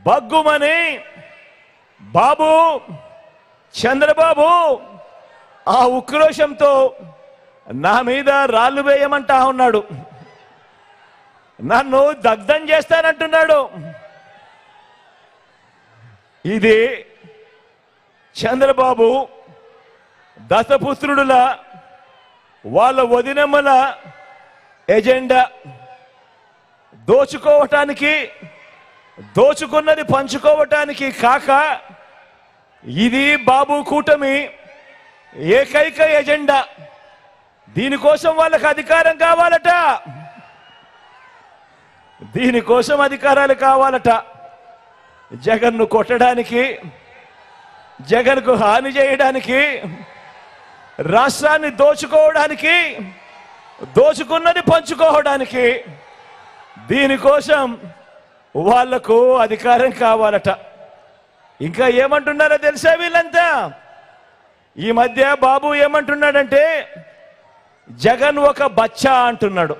బగ్గుమని బాబు చంద్రబాబు ఆ ఉక్రోషంతో నా మీద రాళ్ళు వేయమంటా ఉన్నాడు, నన్ను దగ్ధం చేస్తానంటున్నాడు. ఇది చంద్రబాబు దత్తపుత్రుడుల వాళ్ళ వదినమ్మల ఎజెండా. దోచుకోవటానికి, దోచుకున్నది పంచుకోవటానికి కాక ఇది బాబు కూటమి ఏకైక ఎజెండా. దీనికోసం వాళ్ళకి అధికారం కావాలట, దీనికోసం అధికారాలు కావాలట. జగన్ను కొట్టడానికి, జగన్కు హాని చేయడానికి, రాష్ట్రాన్ని దోచుకోవడానికి, దోచుకున్నది పంచుకోవడానికి, దీనికోసం వాళ్లకు అధికారం కావాలట. ఇంకా ఏమంటున్నారో తెలుసా వీళ్ళంతా? ఈ మధ్య బాబు ఏమంటున్నాడంటే జగన్ ఒక బచ్చా అంటున్నాడు.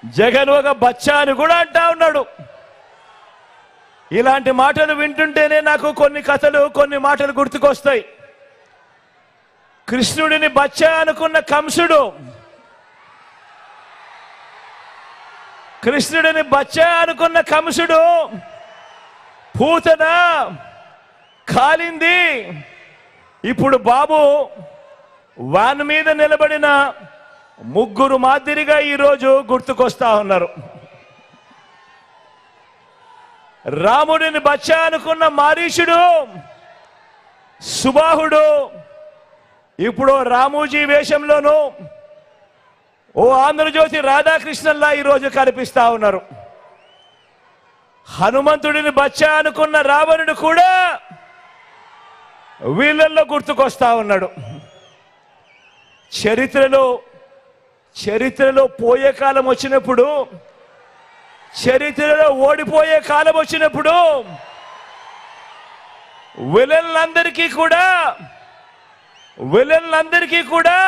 జగన్ ఒక బచ్చా అని కూడా అంటా ఉన్నాడు. ఇలాంటి మాటలు వింటుంటేనే నాకు కొన్ని కథలు, కొన్ని మాటలు గుర్తుకొస్తాయి. కృష్ణుడిని బచ్చా అనుకున్న కంసుడు, కృష్ణుడిని బచ్చా అనుకున్న కంసుడు పూతన కాలింది. ఇప్పుడు బాబు వాన్ మీద నిలబడిన ముగ్గురు మాదిరిగా ఈరోజు గుర్తుకొస్తా ఉన్నారు. రాముడిని బచ్చా అనుకున్న మారీషుడు, సుబాహుడు ఇప్పుడు రామూజీ వేషంలోనూ ఓ ఆంధ్రజ్యోతి రాధాకృష్ణన్లా ఈరోజు కనిపిస్తా ఉన్నారు. హనుమంతుడిని బచ్చా అనుకున్న రావణుడు కూడా వీళ్ళల్లో గుర్తుకొస్తా ఉన్నాడు. చరిత్రలో పోయే కాలం వచ్చినప్పుడు, చరిత్రలో ఓడిపోయే కాలం వచ్చినప్పుడు విలన్లందరికీ కూడా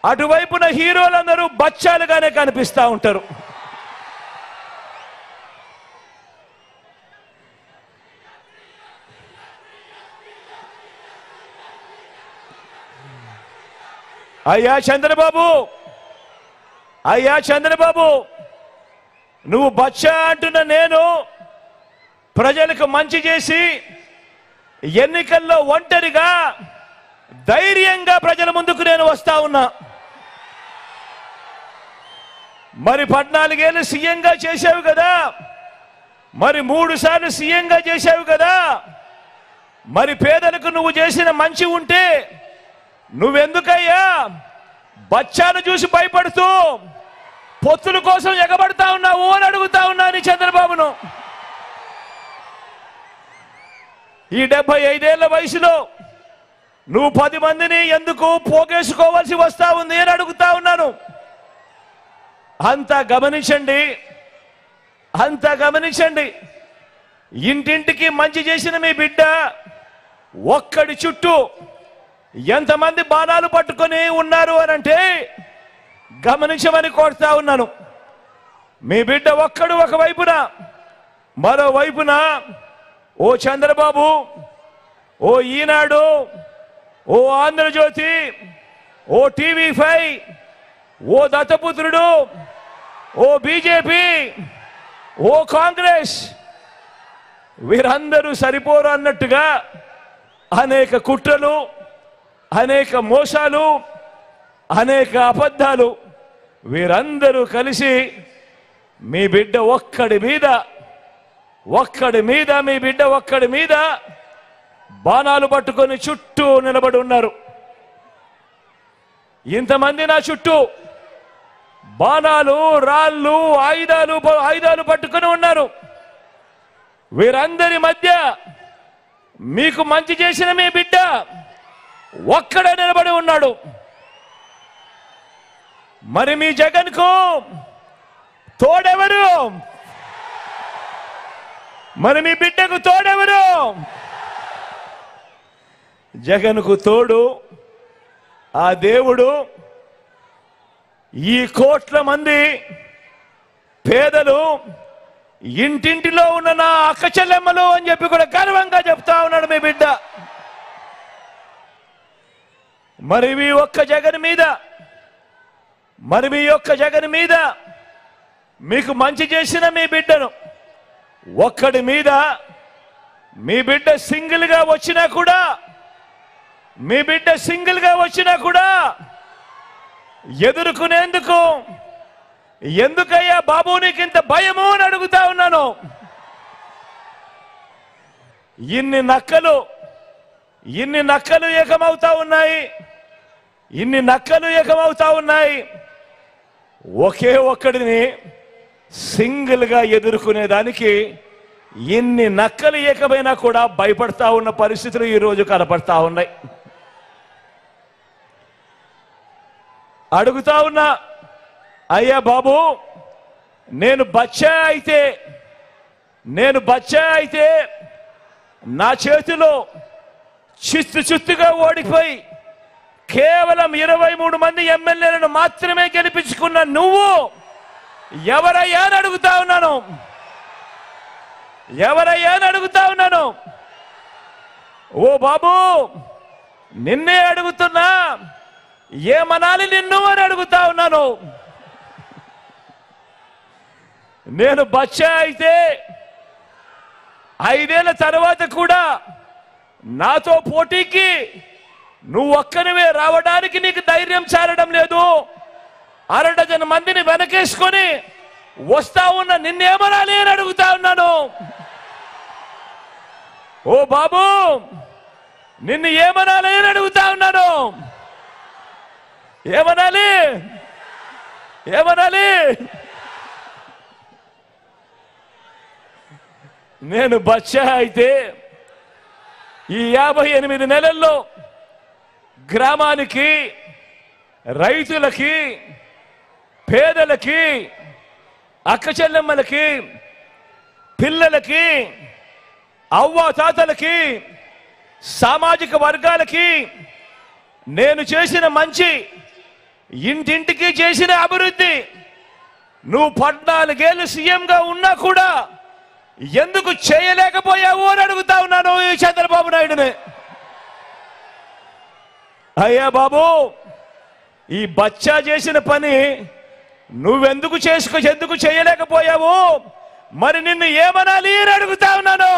అటువైపున హీరోలందరూ బచ్చాలుగానే కనిపిస్తా ఉంటారు. అయ్యా చంద్రబాబు, నువ్వు బచ్చా అంటున్న నేను ప్రజలకు మంచి చేసి ఎన్నికల్లో ఒంటరిగా ధైర్యంగా ప్రజల ముందుకు నేను వస్తా ఉన్నా. మరి 14 ఏళ్ళు సీఎంగా చేశావు కదా, మరి 3 సార్లు సీఎంగా చేశావు కదా, మరి పేదలకు నువ్వు చేసిన మంచి ఉంటే నువ్వెందుకయ్యా బచ్చాను చూసి భయపడుతూ పొత్తుల కోసం ఎగబడతా ఉన్నావు అని అడుగుతా ఉన్నాను చంద్రబాబును. ఈ 75 ఏళ్ల వయసులో నువ్వు 10 మందిని ఎందుకు పోగేసుకోవాల్సి వస్తా ఉంది అని అడుగుతా ఉన్నాను. అంతా గమనించండి. ఇంటింటికి మంచి చేసిన మీ బిడ్డ ఒక్కడి చుట్టూ ఎంతమంది బాణాలు పట్టుకొని ఉన్నారు అనంటే గమనించమని కోరుతా ఉన్నాను. మీ బిడ్డ ఒక్కడు ఒకవైపున, మరోవైపున ఓ చంద్రబాబు, ఓ ఈనాడు, ఓ ఆంధ్రజ్యోతి, ఓ TV5, ఓ దత్తపుత్రుడు, ఓ బీజేపీ, ఓ కాంగ్రెస్, వీరందరూ సరిపోరు అన్నట్టుగా అనేక కుట్రలు, అనేక మోసాలు, అనేక అబద్ధాలు, వీరందరూ కలిసి మీ బిడ్డ ఒక్కడి మీద బాణాలు పట్టుకొని చుట్టూ నిలబడి ఉన్నారు. ఇంతమంది నా చుట్టూ బాణాలు, రాళ్ళు, ఆయుధాలు పట్టుకొని ఉన్నారు. వీరందరి మధ్య మీకు మంచి చేసిన మీ బిడ్డ ఒక్కడే నిలబడి ఉన్నాడు. మరి మీ జగన్కు తోడెవరు? మరి మీ బిడ్డకు తోడెవరు? జగన్కు తోడు ఆ దేవుడు ఈ కోట్ల మంది పేదలు ఇంటింటిలో ఉన్న నా అక్క చెల్లెమ్మలు అని చెప్పి కూడా గర్వంగా చెప్తా ఉన్నాడు మీ బిడ్డ. మరి మీ ఒక్క జగన్ మీద మీకు మంచి చేసిన మీ బిడ్డను ఒక్కడి మీద మీ బిడ్డ సింగిల్ గా వచ్చినా కూడా ఎదుర్కొనేందుకు ఎందుకయ్యా బాబు నీకింత భయము అని అడుగుతా ఉన్నాను. ఇన్ని నక్కలు ఏకమవుతా ఉన్నాయి. ఒకే ఒక్కడిని సింగిల్ గా ఎదుర్కొనేదానికి ఇన్ని నక్కలు ఏకమైనా కూడా భయపడతా ఉన్న పరిస్థితులు ఈ రోజు కనపడతా ఉన్నాయి. అడుగుతా ఉన్నా, అయ్యా బాబు నేను బచ్చా అయితే నా చేతిలో చిత్తుగా ఓడిపోయి కేవలం 23 మంది ఎమ్మెల్యేలను మాత్రమే గెలిపించుకున్న నువ్వు ఎవరయ్యా అని అడుగుతా ఉన్నాను. ఓ బాబు నిన్నే అడుగుతున్నా, ఏమనాలి నిన్ను అని అడుగుతా ఉన్నాను. నేను బచ్చా అయితే 5 ఏళ్ల తర్వాత కూడా నాతో పోటీకి నువ్వు ఒక్కనివే రావడానికి నీకు ధైర్యం చాలడం లేదు. 6 డజన్ మందిని వెనకేసుకొని వస్తా ఉన్న నిన్నేమనాలి అని అడుగుతా ఉన్నాను. ఓ బాబు నిన్ను ఏమనాలి అని అడుగుతా ఉన్నాను. ఏమనాలి? నేను బచ్చా అయితే ఈ 58 నెలల్లో గ్రామానికి, రైతులకి, పేదలకి, అక్క చెల్లెమ్మలకి, పిల్లలకి, అవ్వాతాతలకి, సామాజిక వర్గాలకి నేను చేసిన మంచి, ఇంటింటికి చేసిన అభివృద్ధి నువ్వు 14 ఏళ్ళు సీఎంగా ఉన్నా కూడా ఎందుకు చేయలేకపోయావు అని అడుగుతా ఉన్నాను ఈ చంద్రబాబు నాయుడుని. అయ్యా బాబు ఈ బచ్చా చేసిన పని నువ్వెందుకు చేయలేకపోయావు? మరి నిన్ను ఏమనాలి అని అడుగుతా ఉన్నాను.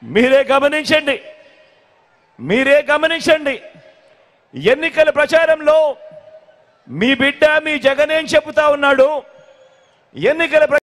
మీరే గమనించండి. ఎన్నికల ప్రచారంలో మీ బిడ్డ మీ జగన్ ఏం చెబుతా ఉన్నాడు? ఎన్నికల